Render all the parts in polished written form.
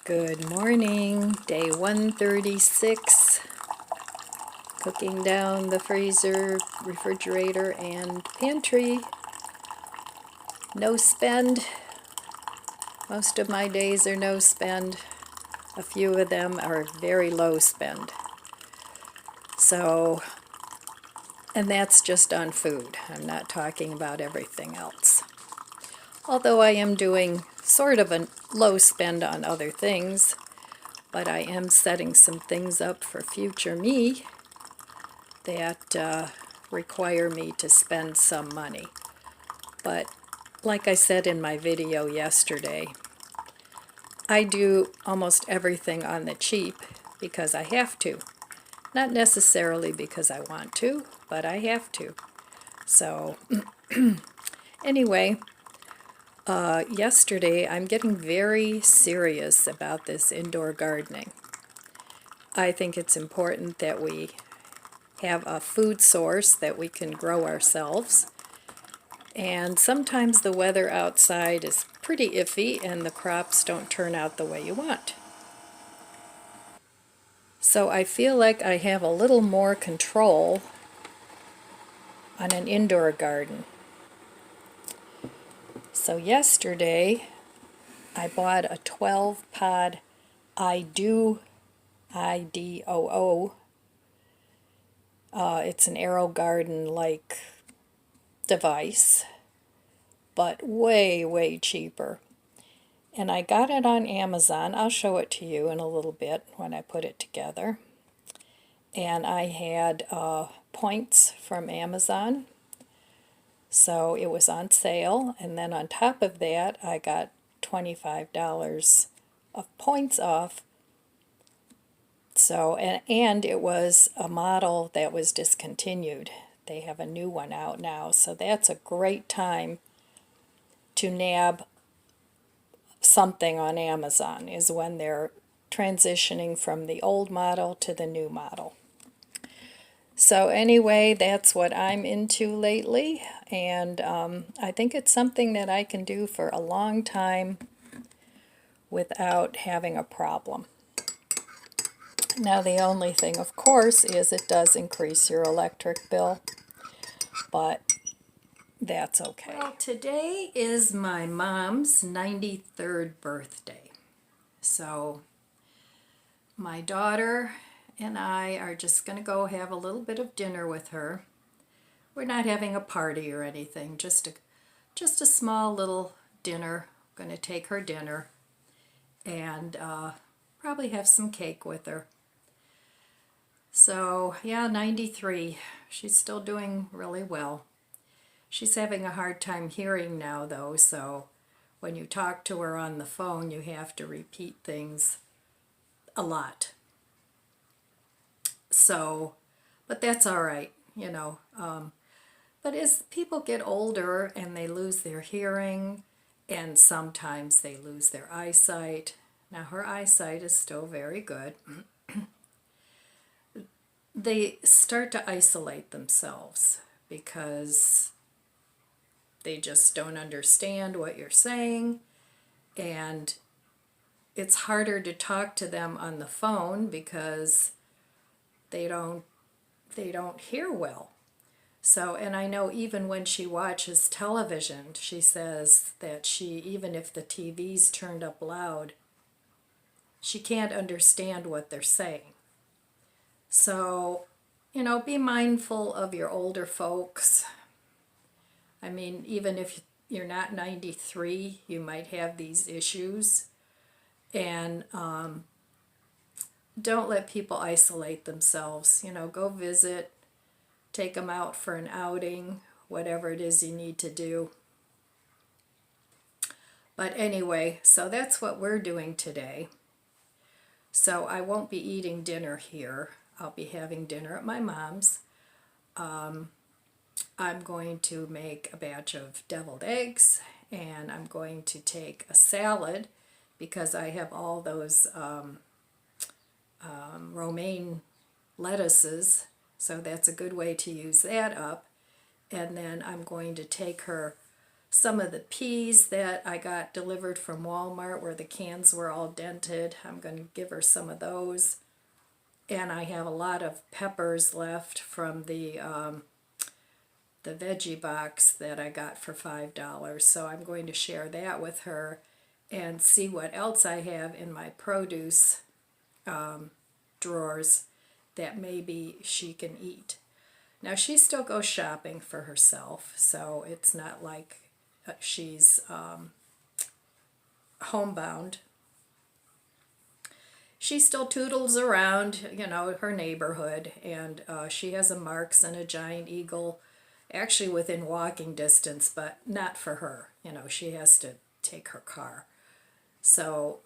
Good morning, day 136, cooking down the freezer, refrigerator, and pantry. No spend. Most of my days are no spend. A few of them are very low spend. So, and that's just on food. I'm not talking about everything else. Although I am doing sort of a low spend on other things, but I am setting some things up for future me that require me to spend some money. But like I said in my video yesterday, I do almost everything on the cheap because I have to. Not necessarily because I want to, but I have to. So anyway, yesterday I'm getting very serious about this indoor gardening. I think it's important that we have a food source that we can grow ourselves. And sometimes the weather outside is pretty iffy and the crops don't turn out the way you want. So I feel like I have a little more control on an indoor garden. So yesterday I bought a 12-pod IDOO. It's an AeroGarden-like device, but way cheaper. And I got it on Amazon. I'll show it to you in a little bit when I put it together. And I had points from Amazon, so it was on sale. And then on top of that, I got $25 of points off. So, and it was a model that was discontinued. They have a new one out now, so that's a great time to nab something on Amazon, is when they're transitioning from the old model to the new model. So anyway, that's what I'm into lately, and I think it's something that I can do for a long time without having a problem. Now the only thing, of course, is it does increase your electric bill, but that's okay. Well, today is my mom's 93rd birthday. So my daughter and I are just going to go have a little bit of dinner with her. We're not having a party or anything, just a small little dinner. I'm going to take her dinner and probably have some cake with her. So yeah, 93. She's still doing really well. She's having a hard time hearing now though, so when you talk to her on the phone you have to repeat things a lot. So, but that's all right, you know. But as people get older and they lose their hearing, and sometimes they lose their eyesight. Now her eyesight is still very good. They start to isolate themselves because they just don't understand what you're saying, and it's harder to talk to them on the phone because they don't hear well. So, and I know even when she watches television, she says that even if the TV's turned up loud, she can't understand what they're saying. So, you know, be mindful of your older folks. I mean, even if you're not 93, you might have these issues. And don't let people isolate themselves. You know, go visit, take them out for an outing, whatever it is you need to do. But anyway, so that's what we're doing today. So I won't be eating dinner here. I'll be having dinner at my mom's. I'm going to make a batch of deviled eggs, and I'm going to take a salad because I have all those romaine lettuces, so that's a good way to use that up. And then I'm going to take her some of the peas that I got delivered from Walmart where the cans were all dented. I'm going to give her some of those. And I have a lot of peppers left from the veggie box that I got for $5. So I'm going to share that with her and see what else I have in my produce drawers that maybe she can eat. Now she still goes shopping for herself, so it's not like she's homebound. She still toodles around, you know, her neighborhood, and she has a Marks and a Giant Eagle actually within walking distance, but not for her. You know, she has to take her car. So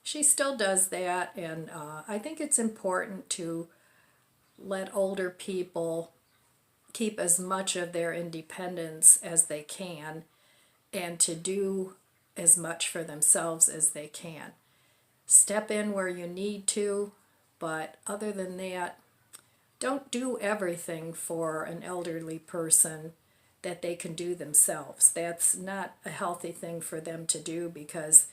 she still does that, and I think it's important to let older people keep as much of their independence as they can and to do as much for themselves as they can. Step in where you need to, but other than that, don't do everything for an elderly person that they can do themselves. That's not a healthy thing for them to do because,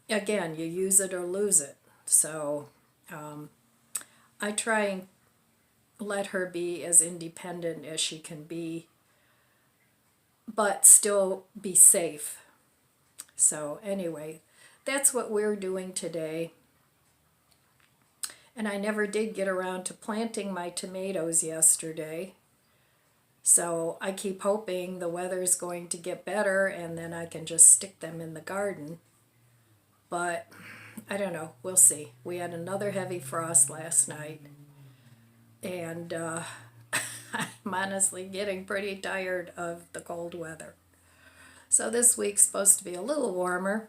again, you use it or lose it. So I try and let her be as independent as she can be, but still be safe. So anyway, that's what we're doing today. And I never did get around to planting my tomatoes yesterday. So I keep hoping the weather's going to get better and then I can just stick them in the garden. But I don't know, we'll see. We had another heavy frost last night. And I'm honestly getting pretty tired of the cold weather. So this week's supposed to be a little warmer.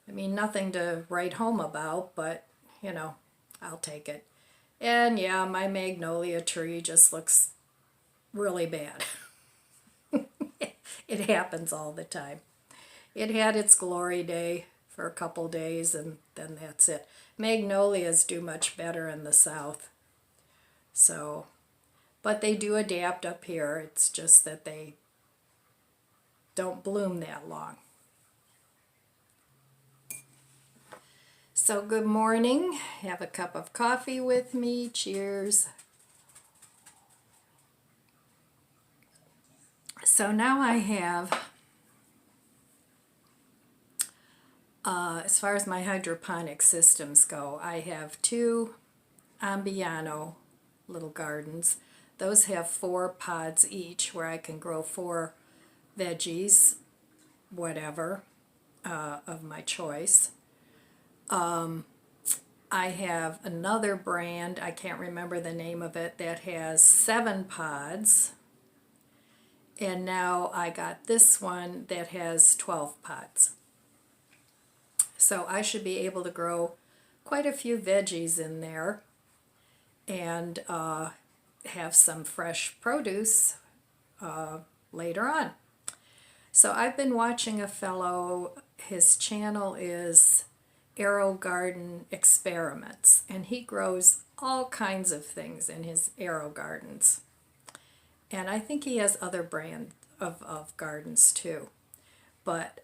I mean, nothing to write home about, but, you know, I'll take it. And yeah, my magnolia tree just looks really bad. It happens all the time. It had its glory day for a couple days and then that's it. Magnolias do much better in the south. So, but they do adapt up here. It's just that they don't bloom that long. So good morning. Have a cup of coffee with me. Cheers. So now I have, as far as my hydroponic systems go, I have two Ambiano little gardens. Those have 4 pods each where I can grow 4 veggies, whatever, of my choice. I have another brand, I can't remember the name of it, that has 7 pods. And now I got this one that has 12 pods. So I should be able to grow quite a few veggies in there and have some fresh produce later on. So I've been watching a fellow, his channel is Arrow Garden Experiments, and he grows all kinds of things in his Arrow Gardens. And I think he has other brands of gardens too. But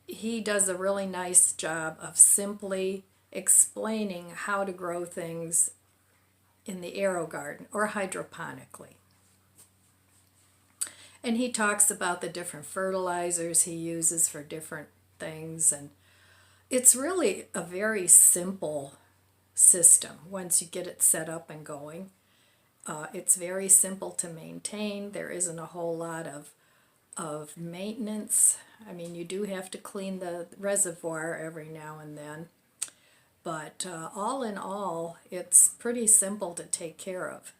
he does a really nice job of simply explaining how to grow things in the Arrow Garden or hydroponically. And he talks about the different fertilizers he uses for different things, and it's really a very simple system once you get it set up and going. It's very simple to maintain. There isn't a whole lot of maintenance. I mean, you do have to clean the reservoir every now and then, but all in all, it's pretty simple to take care of.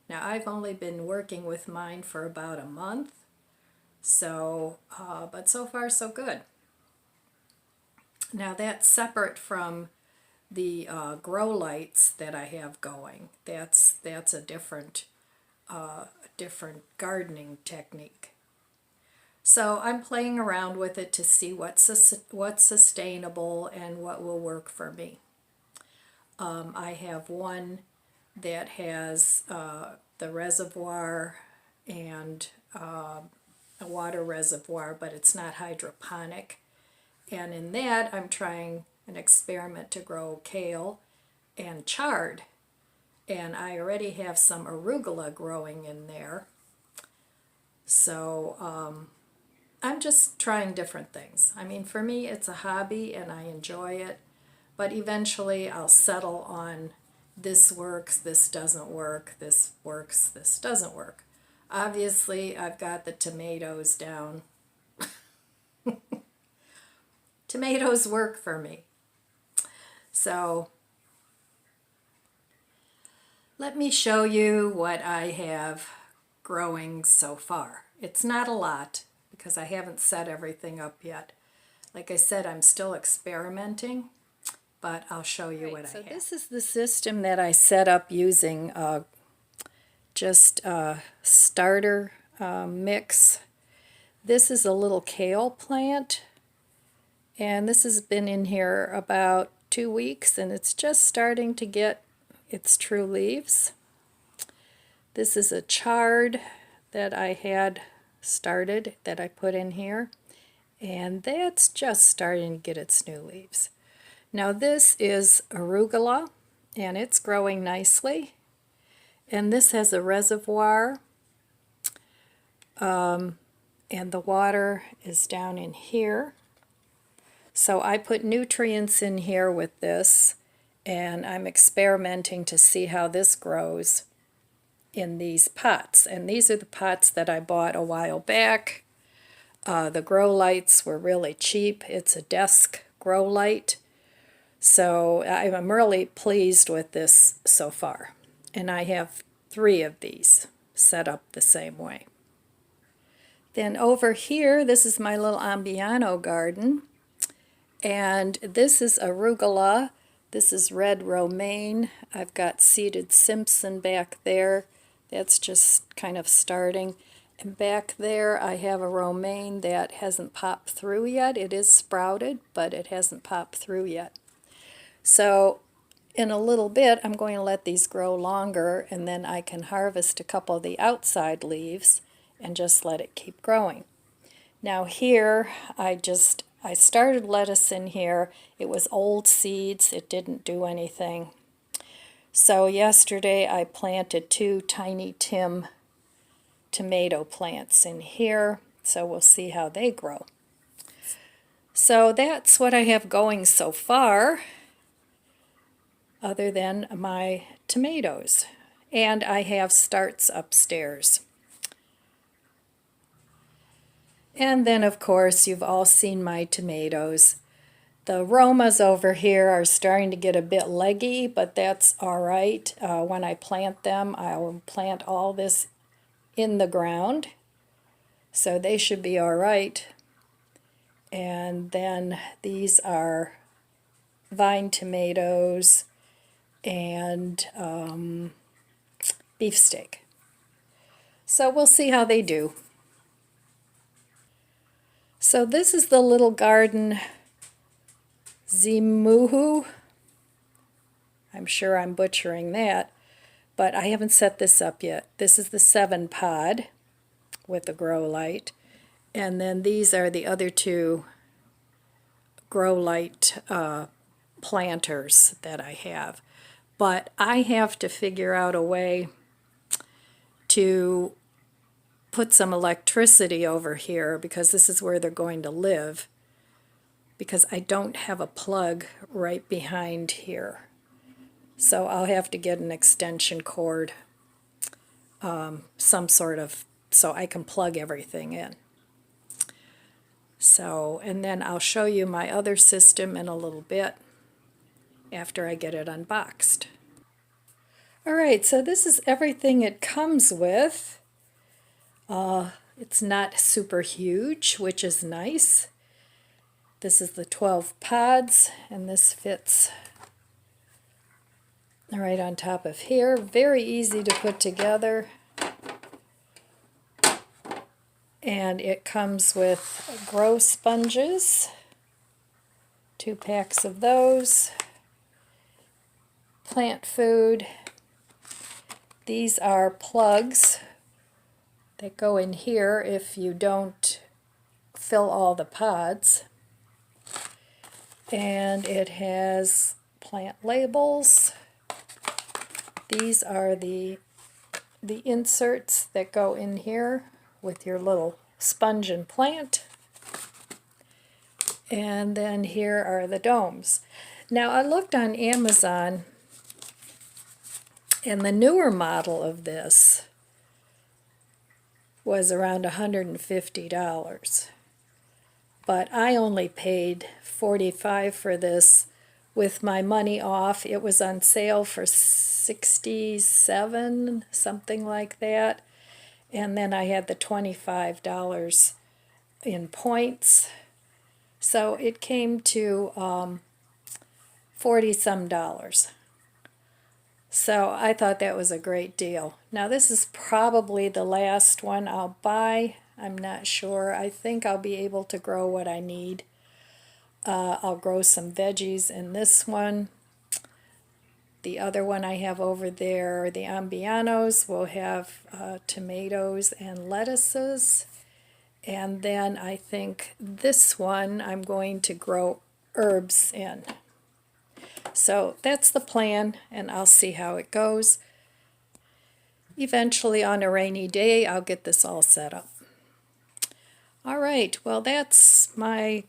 Now, I've only been working with mine for about a month, so, but so far so good. Now, that's separate from the grow lights that I have going. That's a different gardening technique. So I'm playing around with it to see what's sustainable and what will work for me. I have one that has the reservoir and a water reservoir, but it's not hydroponic. And in that, I'm trying an experiment to grow kale and chard. And I already have some arugula growing in there. So I'm just trying different things. I mean, for me, it's a hobby and I enjoy it. But eventually I'll settle on this works, this doesn't work, this works, this doesn't work. Obviously, I've got the tomatoes down. Tomatoes work for me. So let me show you what I have growing so far. It's not a lot because I haven't set everything up yet. Like I said, I'm still experimenting, but I'll show you what I have. So this is the system that I set up using just a starter mix. This is a little kale plant, and this has been in here about 2 weeks, and it's just starting to get its true leaves. This is a chard that I had started that I put in here, and that's just starting to get its new leaves. Now this is arugula, and it's growing nicely, and this has a reservoir, and the water is down in here. So I put nutrients in here with this, and I'm experimenting to see how this grows in these pots. And these are the pots that I bought a while back. The grow lights were really cheap. It's a desk grow light. So I'm really pleased with this so far. And I have 3 of these set up the same way. Then over here, this is my little Ambiano garden. And this is arugula. This is red romaine. I've got seeded Simpson back there. That's just kind of starting. And back there I have a romaine that hasn't popped through yet. It is sprouted, but it hasn't popped through yet. So in a little bit I'm going to let these grow longer, and then I can harvest a couple of the outside leaves and just let it keep growing. Now here I started lettuce in here. It was old seeds. It didn't do anything. So yesterday I planted 2 Tiny Tim tomato plants in here. So we'll see how they grow. So that's what I have going so far, other than my tomatoes. And I have starts upstairs. And then, of course, you've all seen my tomatoes. The Romas over here are starting to get a bit leggy, but that's all right. When I plant them, I will plant all this in the ground, so they should be all right. And then these are vine tomatoes and beefsteak. So we'll see how they do. So this is the little garden Zimuhu. I'm sure I'm butchering that, but I haven't set this up yet. This is the 7 pod with the grow light, and then these are the other 2 grow light planters that I have. But I have to figure out a way to put some electricity over here, because this is where they're going to live, because I don't have a plug right behind here. So I'll have to get an extension cord, some sort of, so I can plug everything in. So, and then I'll show you my other system in a little bit after I get it unboxed. Alright, so this is everything it comes with. It's not super huge, which is nice. This is the 12 pods, and this fits right on top of here. Very easy to put together. And it comes with grow sponges, 2 packs of those, plant food. These are plugs that go in here if you don't fill all the pods. And it has plant labels. These are the inserts that go in here with your little sponge and plant. And then here are the domes. Now I looked on Amazon, and the newer model of this was around $150. But I only paid $45 for this with my money off. It was on sale for $67, something like that. And then I had the $25 in points. So it came to 40-some dollars. So I thought that was a great deal. Now this is probably the last one I'll buy. I'm not sure. I think I'll be able to grow what I need. I'll grow some veggies in this one. The other one I have over there, the Ambianos, will have tomatoes and lettuces. And then I think this one I'm going to grow herbs in. So that's the plan, and I'll see how it goes. Eventually on a rainy day I'll get this all set up. Alright, well that's my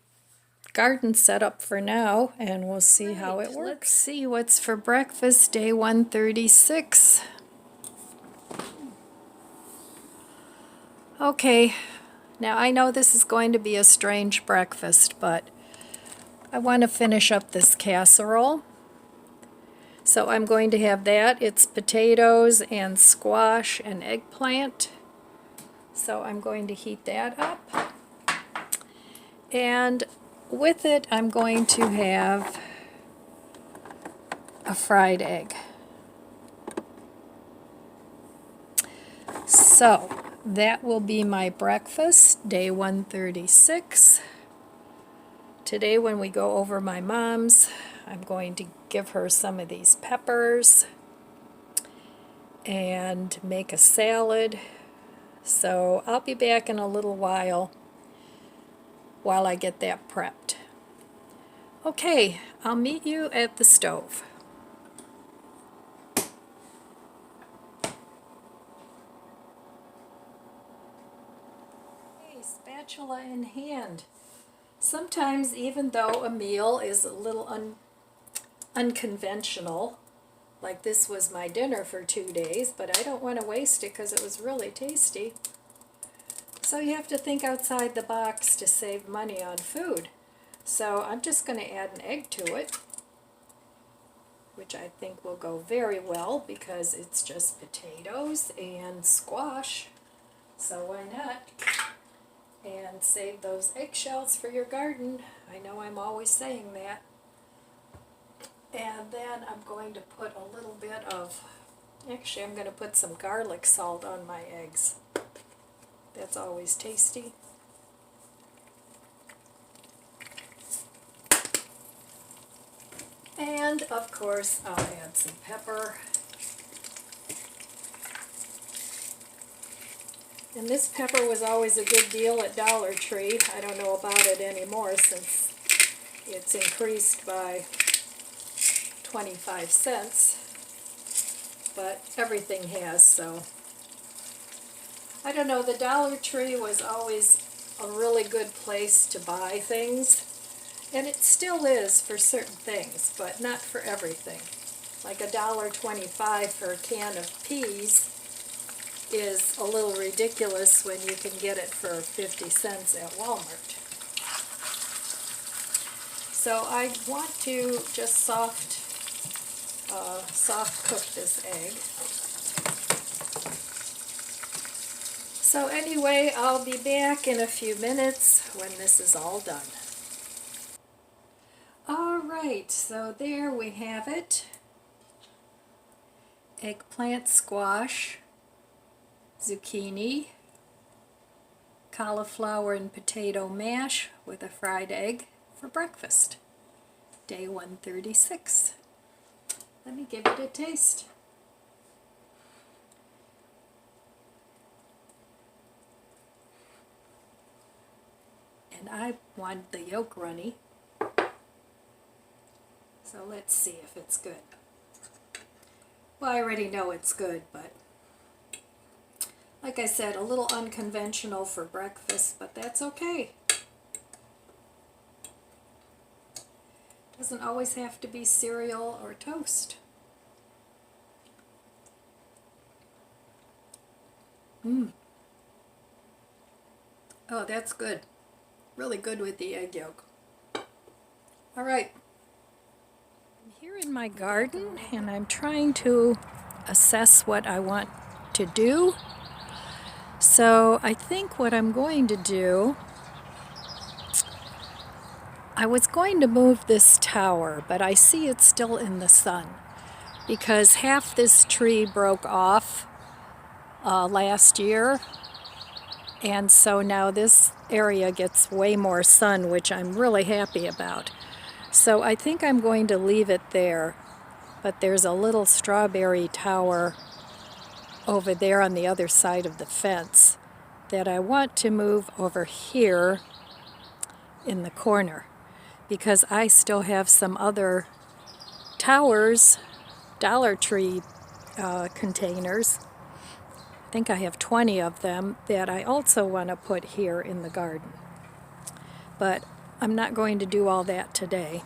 garden setup for now, and we'll see how it works. Let's see what's for breakfast, day 136. Okay, now I know this is going to be a strange breakfast, but I want to finish up this casserole. So I'm going to have that. It's potatoes and squash and eggplant. So I'm going to heat that up. And with it, I'm going to have a fried egg. So that will be my breakfast, day 136. Today when we go over my mom's, I'm going to give her some of these peppers and make a salad. So I'll be back in a little while I get that prepped. Okay, I'll meet you at the stove. Okay, spatula in hand. Sometimes, even though a meal is a little unconventional, like this was my dinner for 2 days, but I don't want to waste it because it was really tasty. So you have to think outside the box to save money on food. So I'm just going to add an egg to it, which I think will go very well because it's just potatoes and squash. So why not? And save those eggshells for your garden. I know I'm always saying that. And then I'm going to put a little bit of, actually I'm going to put some garlic salt on my eggs. That's always tasty. And of course I'll add some pepper. And this pepper was always a good deal at Dollar Tree. I don't know about it anymore since it's increased by 25 cents. But everything has, so. I don't know, the Dollar Tree was always a really good place to buy things. And it still is for certain things, but not for everything. Like $1.25 for a can of peas is a little ridiculous when you can get it for 50 cents at Walmart. So I want to just soft cook this egg. So anyway, I'll be back in a few minutes when this is all done. Alright, so there we have it. Eggplant, squash, zucchini, cauliflower and potato mash with a fried egg for breakfast. Day 136. Let me give it a taste. I want the yolk runny. So let's see if it's good. Well, I already know it's good, but like I said, a little unconventional for breakfast, but that's okay. Doesn't always have to be cereal or toast. Oh, that's good. Really good with the egg yolk. All right. I'm here in my garden and I'm trying to assess what I want to do. So I think what I'm going to do, I was going to move this tower, but I see it's still in the sun because half this tree broke off last year, and so now this area gets way more sun, which I'm really happy about. So I think I'm going to leave it there, but there's a little strawberry tower over there on the other side of the fence that I want to move over here in the corner because I still have some other towers, Dollar Tree containers. I think I have 20 of them that I also want to put here in the garden. But I'm not going to do all that today.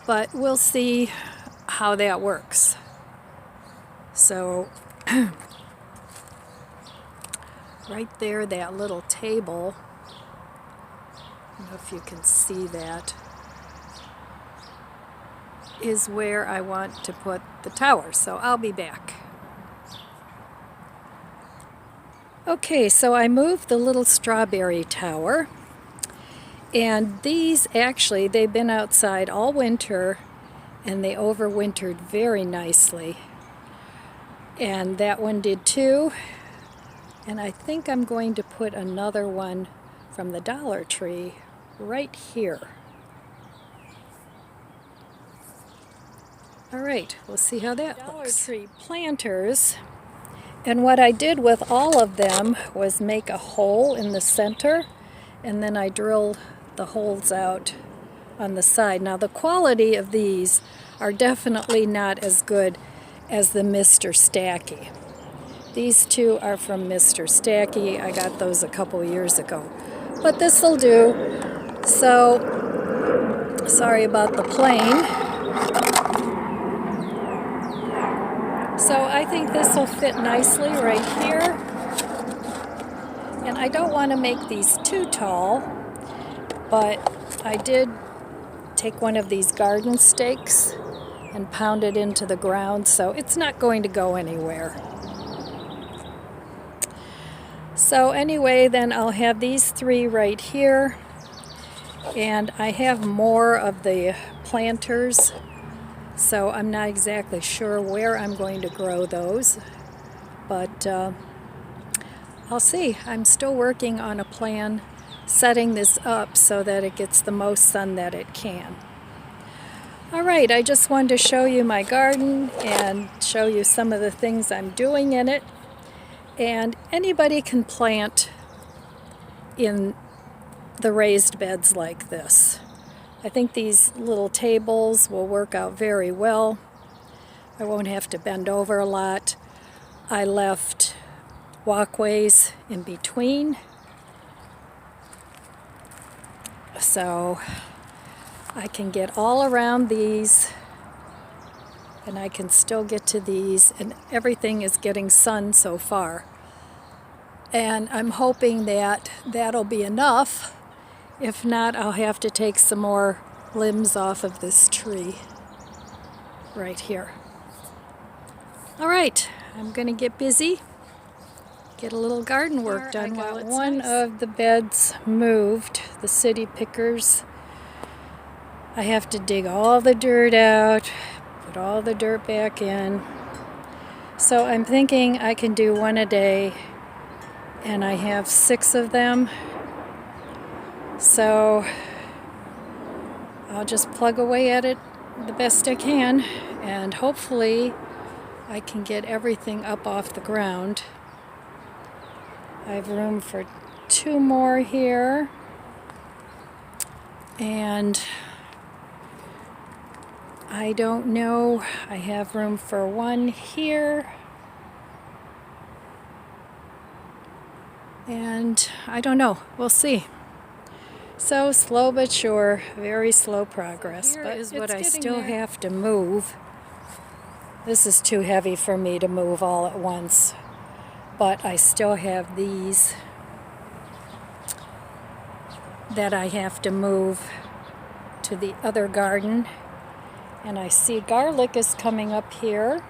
But we'll see how that works. So right there, that little table, I don't know if you can see that, is where I want to put the tower. So I'll be back. Okay, so I moved the little strawberry tower, and these actually, they've been outside all winter and they overwintered very nicely. And that one did too. And I think I'm going to put another one from the Dollar Tree right here. All right, we'll see how that looks. Dollar Tree planters. And what I did with all of them was make a hole in the center, and then I drilled the holes out on the side. Now the quality of these are definitely not as good as the Mr. Stacky. These two are from Mr. Stacky. I got those a couple years ago. But this'll do. So, sorry about the plane. So I think this will fit nicely right here. And I don't want to make these too tall, but I did take one of these garden stakes and pound it into the ground, so it's not going to go anywhere. So anyway, then I'll have these three right here, and I have more of the planters. So I'm not exactly sure where I'm going to grow those, but I'll see. I'm still working on a plan, setting this up so that it gets the most sun that it can. All right, I just wanted to show you my garden and show you some of the things I'm doing in it. And anybody can plant in the raised beds like this. I think these little tables will work out very well. I won't have to bend over a lot. I left walkways in between, so I can get all around these and I can still get to these, and everything is getting sun so far. And I'm hoping that that'll be enough. If not, I'll have to take some more limbs off of this tree right here. All right, I'm gonna get busy, get a little garden work done while it's one of the beds moved, the city pickers. I have to dig all the dirt out, put all the dirt back in. So I'm thinking I can do one a day, and I have 6 of them. So I'll just plug away at it the best I can, and hopefully I can get everything up off the ground. I have room for 2 more here. And I don't know, I have room for one here. And I don't know, we'll see. So slow but sure, very slow progress. Here But is what I getting still there. have to move. This is too heavy for me to move all at once. But I still have these that I have to move to the other garden. And I see garlic is coming up here.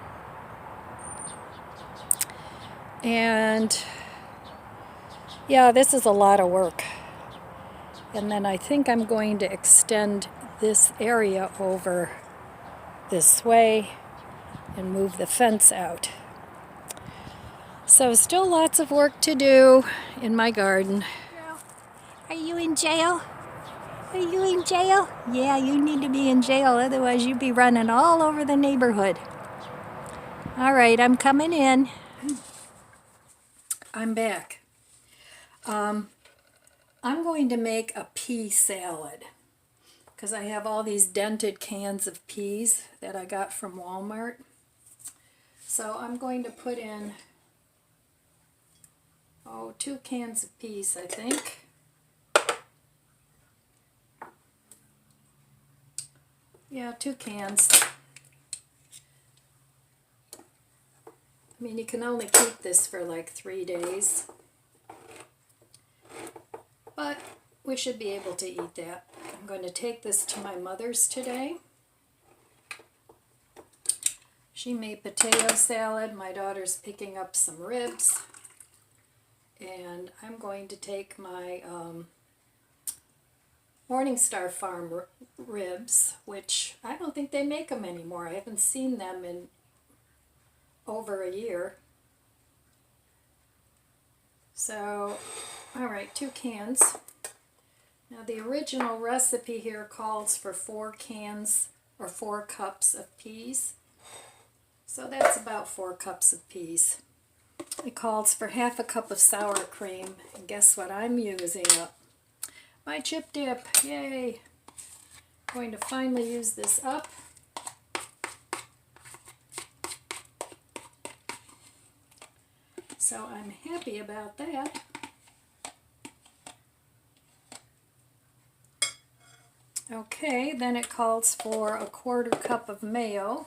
And yeah, this is a lot of work. And then I think I'm going to extend this area over this way and move the fence out. So still lots of work to do in my garden. Are you in jail? Are you in jail? Yeah, you need to be in jail, otherwise you'd be running all over the neighborhood. All right, I'm coming in. I'm back. I'm going to make a pea salad because I have all these dented cans of peas that I got from Walmart. So I'm going to put in, 2 cans of peas, I think. Yeah, 2 cans. I mean, you can only keep this for like 3 days. But we should be able to eat that. I'm going to take this to my mother's today. She made potato salad. My daughter's picking up some ribs. And I'm going to take my Morningstar Farm ribs, which I don't think they make them anymore. I haven't seen them in over a year. So, alright, 2 cans. Now the original recipe here calls for 4 cans or 4 cups of peas. So that's about 4 cups of peas. It calls for half a cup of sour cream. And guess what I'm using up? My chip dip. Yay! I'm going to finally use this up. So I'm happy about that. Okay, then it calls for a 1/4 cup of mayo.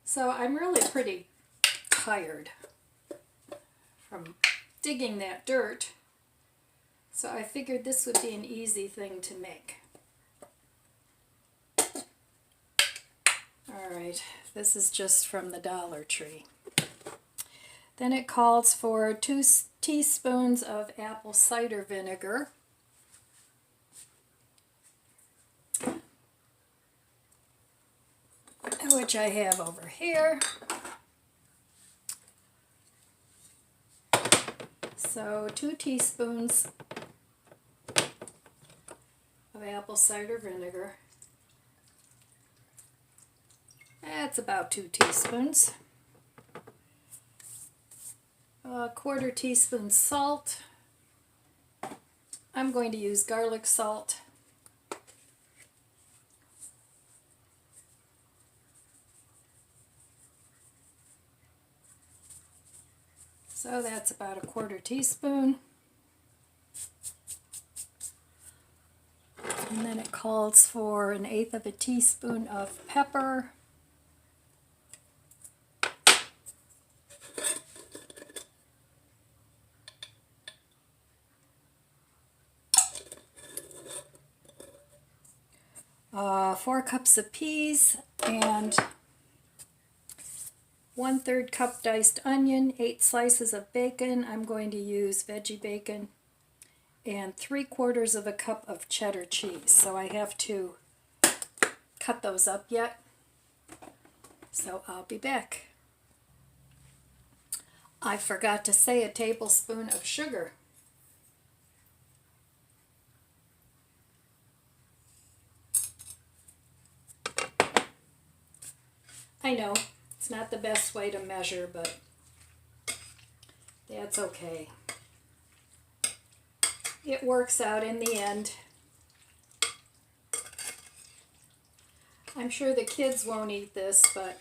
So I'm really pretty tired from digging that dirt. So I figured this would be an easy thing to make. Alright, this is just from the Dollar Tree. Then it calls for 2 teaspoons of apple cider vinegar. Which I have over here. So 2 teaspoons of apple cider vinegar. That's about 2 teaspoons. A 1/4 teaspoon salt. I'm going to use garlic salt. So that's about a 1/4 teaspoon. And then it calls for 1/8 of a teaspoon of pepper. Uh, 4 cups of peas and 1/3 cup diced onion, 8 slices of bacon. I'm going to use veggie bacon, and 3/4 of a cup of cheddar cheese. So I have to cut those up yet. So I'll be back. I forgot to say a tablespoon of sugar. I know, It's not the best way to measure, but that's okay. It works out in the end. I'm sure the kids won't eat this, but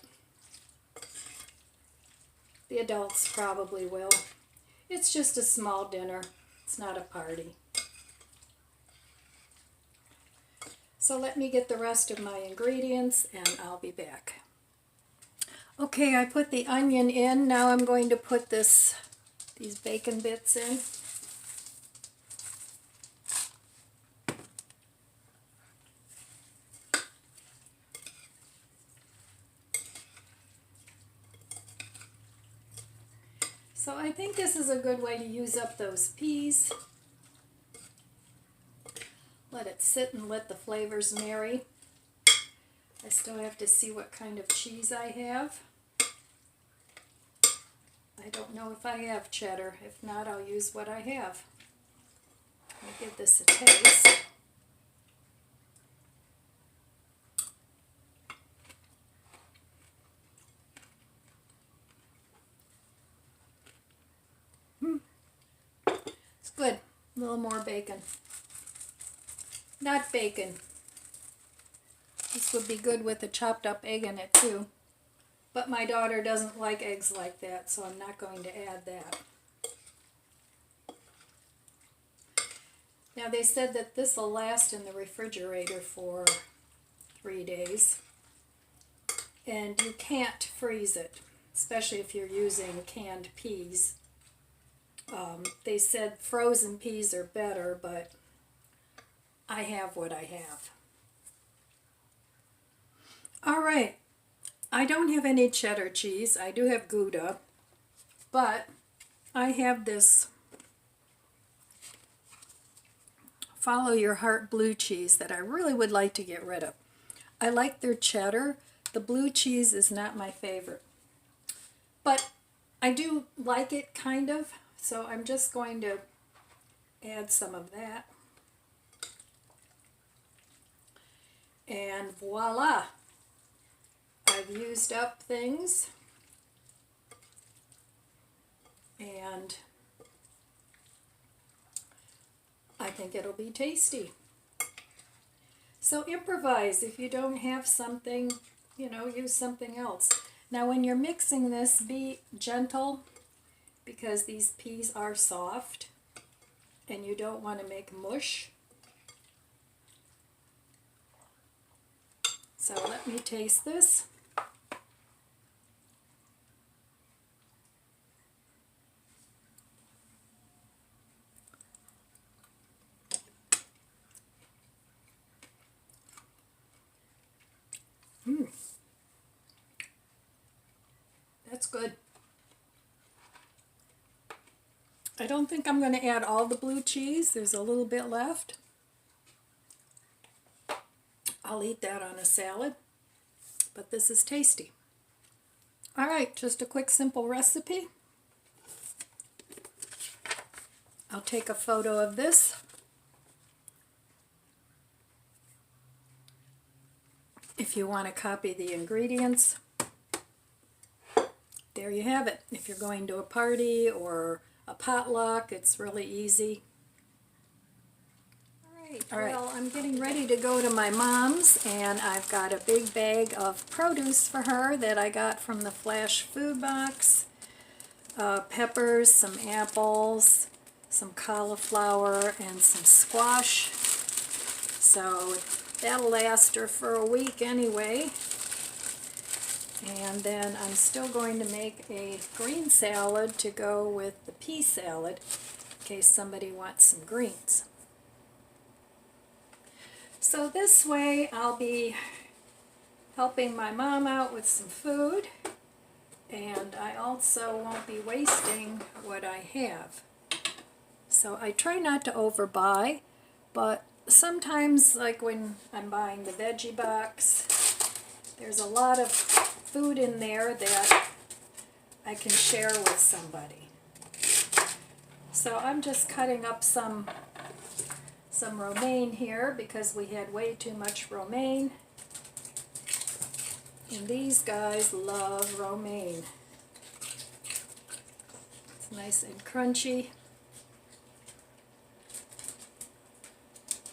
the adults probably will. It's just a small dinner. It's not a party. So let me get the rest of my ingredients and I'll be back. Okay, I put the onion in. Now I'm going to put these bacon bits in. So I think this is a good way to use up those peas. Let it sit and let the flavors marry. I still have to see what kind of cheese I have. I don't know if I have cheddar. If not, I'll use what I have. I'll give this a taste. It's good. A little more bacon. Not bacon. This would be good with a chopped up egg in it too. But my daughter doesn't like eggs like that, so I'm not going to add that. Now they said that this will last in the refrigerator for 3 days. And you can't freeze it, especially if you're using canned peas. They said frozen peas are better, but I have what I have. All right, I don't have any cheddar cheese. I do have Gouda, but I have this Follow Your Heart blue cheese that I really would like to get rid of. I like their cheddar. The blue cheese is not my favorite, but I do like it kind of, so I'm just going to add some of that. And voila! I've used up things, and I think it'll be tasty. So improvise. If you don't have something, use something else. Now when you're mixing this, be gentle because these peas are soft and you don't want to make mush. So let me taste this. That's good. I don't think I'm going to add all the blue cheese. There's a little bit left. I'll eat that on a salad, but this is tasty. All right, just a quick simple recipe. I'll take a photo of this. If you want to copy the ingredients, there you have it. If you're going to a party or a potluck, it's really easy. All right, well, I'm getting ready to go to my mom's, and I've got a big bag of produce for her that I got from the Flash food box. Peppers, some apples, some cauliflower, and some squash. So that'll last her for a week anyway. And then I'm still going to make a green salad to go with the pea salad in case somebody wants some greens. So this way I'll be helping my mom out with some food, and I also won't be wasting what I have. So I try not to overbuy, but sometimes, like when I'm buying the veggie box, there's a lot of food in there that I can share with somebody. So I'm just cutting up some romaine here because we had way too much romaine. And these guys love romaine. It's nice and crunchy.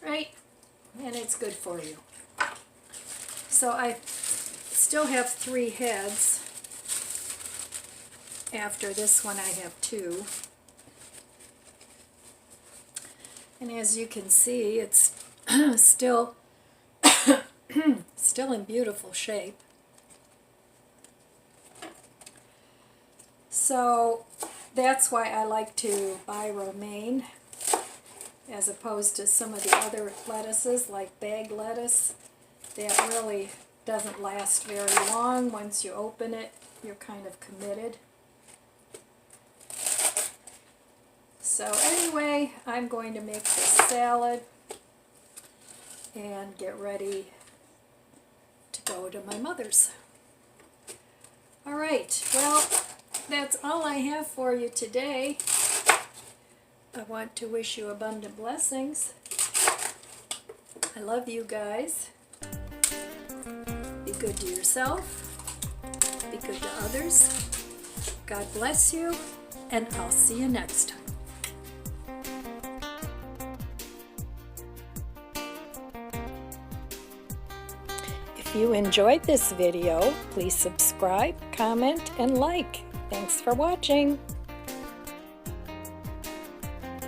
Right? And it's good for you. So I still have 3 heads. After this one I have 2. And as you can see, it's still in beautiful shape. So that's why I like to buy romaine as opposed to some of the other lettuces like bag lettuce that really doesn't last very long. Once you open it, you're kind of committed. So anyway, I'm going to make this salad and get ready to go to my mother's. All right, well, that's all I have for you today. I want to wish you abundant blessings. I love you guys. Be good to yourself. Be good to others. God bless you, and I'll see you next time. If you enjoyed this video, please subscribe, comment, and like. Thanks for watching.